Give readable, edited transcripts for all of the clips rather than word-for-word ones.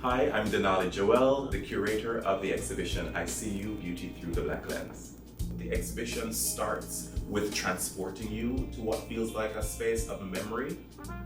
Hi, I'm Denali Joie, the curator of the exhibition I See You, Beauty Through the Black Lens. The exhibition starts with transporting you to what feels like a space of memory.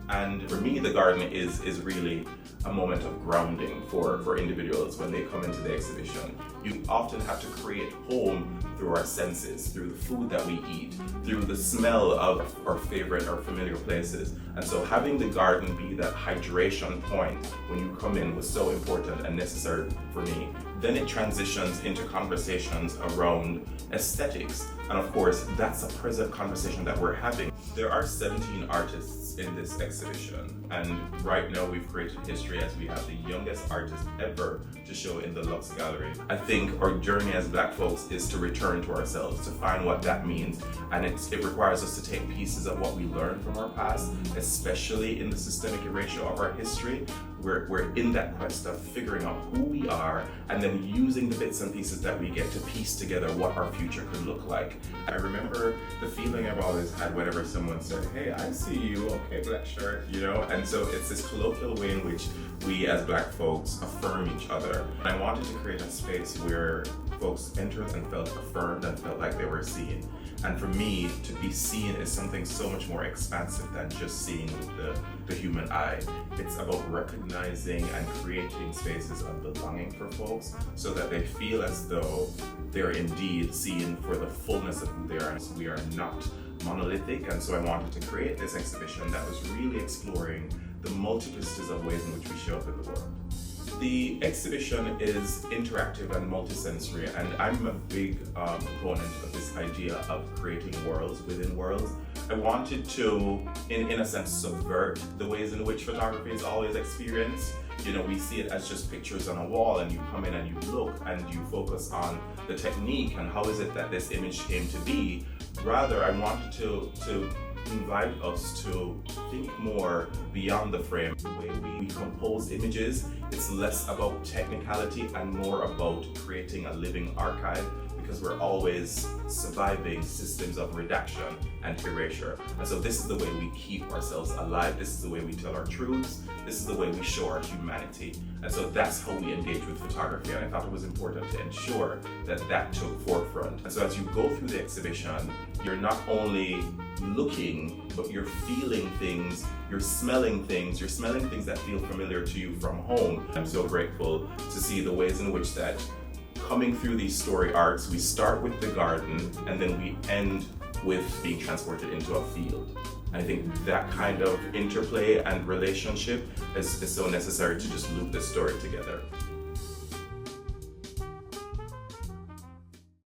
And for me, the garden is really a moment of grounding for individuals when they come into the exhibition. You often have to create home through our senses, through the food that we eat, through the smell of our favorite or familiar places. And so having the garden be that hydration point when you come in was so important and necessary for me. Then it transitions into conversations around aesthetics. And of course, that's a present conversation that we're having. There are 17 artists in this exhibition. And right now we've created history as we have the youngest artist ever to show in the Luxy Gallery. I think our journey as Black folks is to return to ourselves, to find what that means. And it requires us to take pieces of what we learned from our past, especially in the systemic erasure of our history. We're in that quest of figuring out who we are and then using the bits and pieces that we get to piece together what our future could look like. I remember the feeling I've always had whenever someone said, "Hey, I see you, okay, black shirt," you know? And so it's this colloquial way in which we as Black folks affirm each other. I wanted to create a space where folks entered and felt affirmed and felt like they were seen. And for me, to be seen is something so much more expansive than just seeing with the human eye. It's about recognizing and creating spaces of belonging for folks so that they feel as though they're indeed seen for the fullness of who they are. So we are not monolithic, and so I wanted to create this exhibition that was really exploring the multiplicities of ways in which we show up in the world. The exhibition is interactive and multisensory, and I'm a big proponent of this idea of creating worlds within worlds. I wanted to, in a sense, subvert the ways in which photography is always experienced. You know, we see it as just pictures on a wall, and you come in and you look and you focus on the technique and how is it that this image came to be. Rather, I wanted to invite us to think more beyond the frame. The way we compose images, it's less about technicality and more about creating a living archive, because we're always surviving systems of redaction and erasure. And so this is the way we keep ourselves alive, this is the way we tell our truths, this is the way we show our humanity. And so that's how we engage with photography, and I thought it was important to ensure that that took forefront. And so as you go through the exhibition, you're not only looking, but you're feeling things, you're smelling things that feel familiar to you from home. I'm so grateful to see the ways in which that coming through these story arcs, we start with the garden and then we end with being transported into a field. I think that kind of interplay and relationship is so necessary to just loop this story together.